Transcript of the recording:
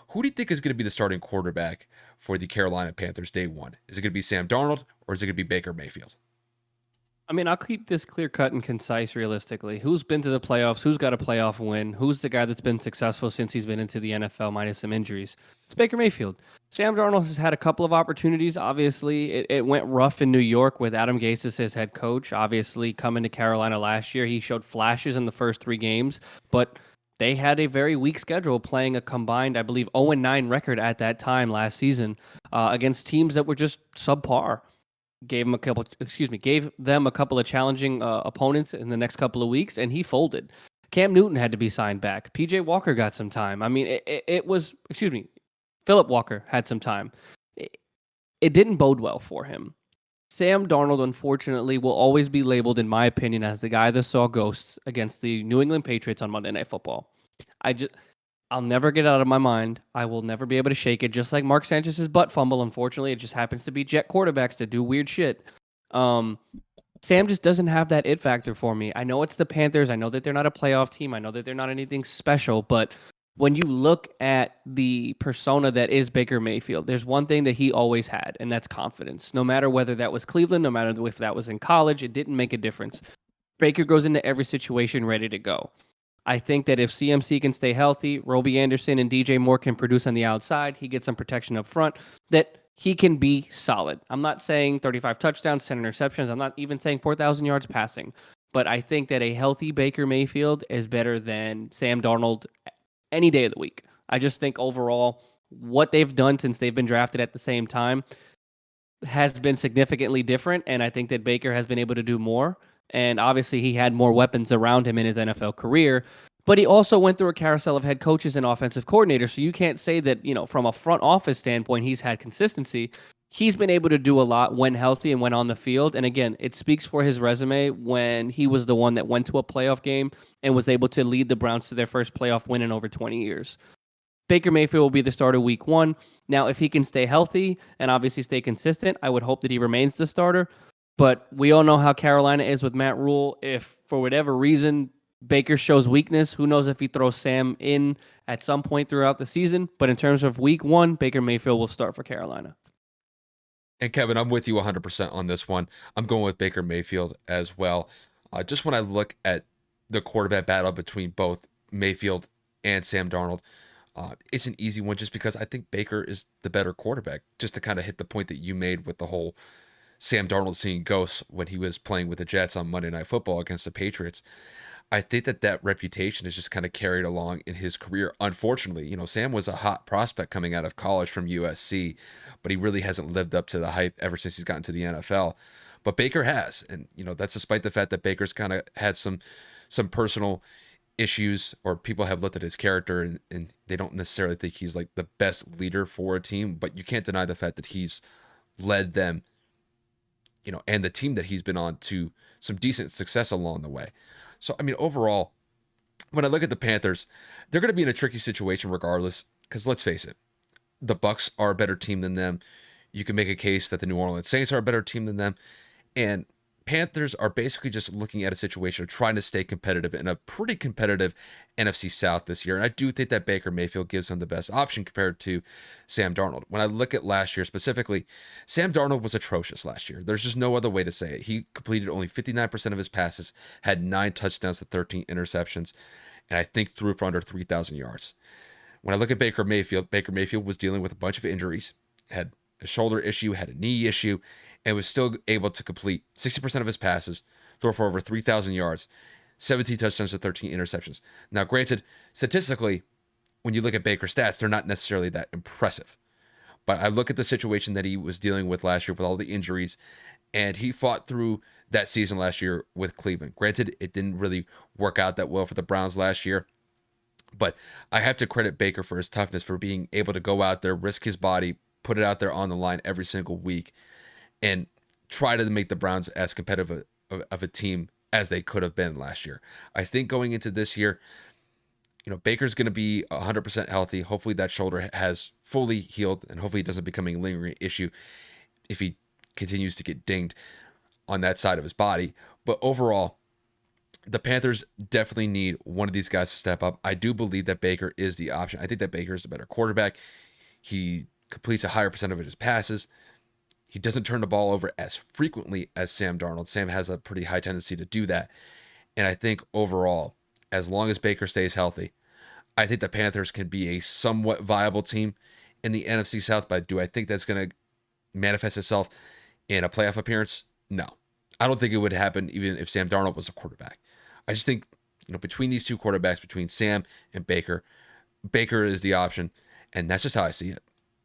Who do you think is going to be the starting quarterback for the Carolina Panthers day one? Is it going to be Sam Darnold or is it going to be Baker Mayfield? I mean, I'll keep this clear cut and concise realistically. Who's been to the playoffs? Who's got a playoff win? Who's the guy that's been successful since he's been into the NFL minus some injuries? It's Baker Mayfield. Sam Darnold has had a couple of opportunities. Obviously, it went rough in New York with Adam Gase as his head coach. Obviously, coming to Carolina last year, he showed flashes in the first 3 games, but they had a very weak schedule playing a combined, I believe, 0-9 record at that time last season against teams that were just subpar. Gave them a couple of challenging opponents in the next couple of weeks, and he folded. Cam Newton had to be signed back. PJ Walker got some time. I mean, it was, Philip Walker had some time. It didn't bode well for him. Sam Darnold, unfortunately, will always be labeled, in my opinion, as the guy that saw ghosts against the New England Patriots on Monday Night Football. I just, I'll never get it out of my mind. I will never be able to shake it. Just like Mark Sanchez's butt fumble, unfortunately, it just happens to be jet quarterbacks that do weird shit. Um, Sam just doesn't have that it factor for me. I know it's the Panthers. I know that they're not a playoff team. I know that they're not anything special. But when you look at the persona that is Baker Mayfield, there's one thing that he always had, and that's confidence. No matter whether that was Cleveland, no matter if that was in college, it didn't make a difference. Baker goes into every situation ready to go. I think that if CMC can stay healthy, Roby Anderson and DJ Moore can produce on the outside, he gets some protection up front, that he can be solid. I'm not saying 35 touchdowns, 10 interceptions. I'm not even saying 4,000 yards passing. But I think that a healthy Baker Mayfield is better than Sam Darnold any day of the week. I just think overall, what they've done since they've been drafted at the same time has been significantly different. And I think that Baker has been able to do more. And obviously, he had more weapons around him in his NFL career. But he also went through a carousel of head coaches and offensive coordinators. So you can't say that, from a front office standpoint, he's had consistency. He's been able to do a lot when healthy and when on the field. And again, it speaks for his resume when he was the one that went to a playoff game and was able to lead the Browns to their first playoff win in over 20 years. Baker Mayfield will be the starter week one. Now, if he can stay healthy and obviously stay consistent, I would hope that he remains the starter. But we all know how Carolina is with Matt Rule. If for whatever reason Baker shows weakness, who knows if he throws Sam in at some point throughout the season. But in terms of week one, Baker Mayfield will start for Carolina. And Kevin, I'm with you 100% on this one. I'm going with Baker Mayfield as well. Just when I look at the quarterback battle between both Mayfield and Sam Darnold, it's an easy one just because I think Baker is the better quarterback. Just to kind of hit the point that you made with the whole Sam Darnold seeing ghosts when he was playing with the Jets on Monday Night Football against the Patriots. I think that reputation is just kind of carried along in his career. Unfortunately, Sam was a hot prospect coming out of college from USC, but he really hasn't lived up to the hype ever since he's gotten to the NFL. But Baker has, and that's despite the fact that Baker's kind of had some personal issues, or people have looked at his character and they don't necessarily think he's like the best leader for a team. But you can't deny the fact that he's led them, and the team that he's been on to some decent success along the way. So, I mean, overall, when I look at the Panthers, they're going to be in a tricky situation regardless, because let's face it, the Bucks are a better team than them. You can make a case that the New Orleans Saints are a better team than them. And Panthers are basically just looking at a situation of trying to stay competitive in a pretty competitive NFC South this year. And I do think that Baker Mayfield gives them the best option compared to Sam Darnold. When I look at last year specifically, Sam Darnold was atrocious last year. There's just no other way to say it. He completed only 59% of his passes, had 9 touchdowns to 13 interceptions, and I think threw for under 3,000 yards. When I look at Baker Mayfield was dealing with a bunch of injuries, had a shoulder issue, had a knee issue, and was still able to complete 60% of his passes, throw for over 3,000 yards, 17 touchdowns to 13 interceptions. Now, granted, statistically, when you look at Baker's stats, they're not necessarily that impressive. But I look at the situation that he was dealing with last year with all the injuries, and he fought through that season last year with Cleveland. Granted, it didn't really work out that well for the Browns last year, but I have to credit Baker for his toughness, for being able to go out there, risk his body, put it out there on the line every single week, and try to make the Browns as competitive of a team as they could have been last year. I think going into this year, Baker's going to be 100% healthy. Hopefully that shoulder has fully healed, and hopefully it doesn't become a lingering issue if he continues to get dinged on that side of his body. But overall, The Panthers definitely need one of these guys to step up. I do believe that Baker is the option. I think that Baker is the better quarterback. He completes a higher percentage of his passes. He doesn't turn the ball over as frequently as Sam Darnold. Sam has a pretty high tendency to do that. And I think overall, as long as Baker stays healthy, I think the Panthers can be a somewhat viable team in the NFC South. But do I think that's going to manifest itself in a playoff appearance? No. I don't think it would happen even if Sam Darnold was a quarterback. I just think, between these two quarterbacks, between Sam and Baker, Baker is the option. And that's just how I see it.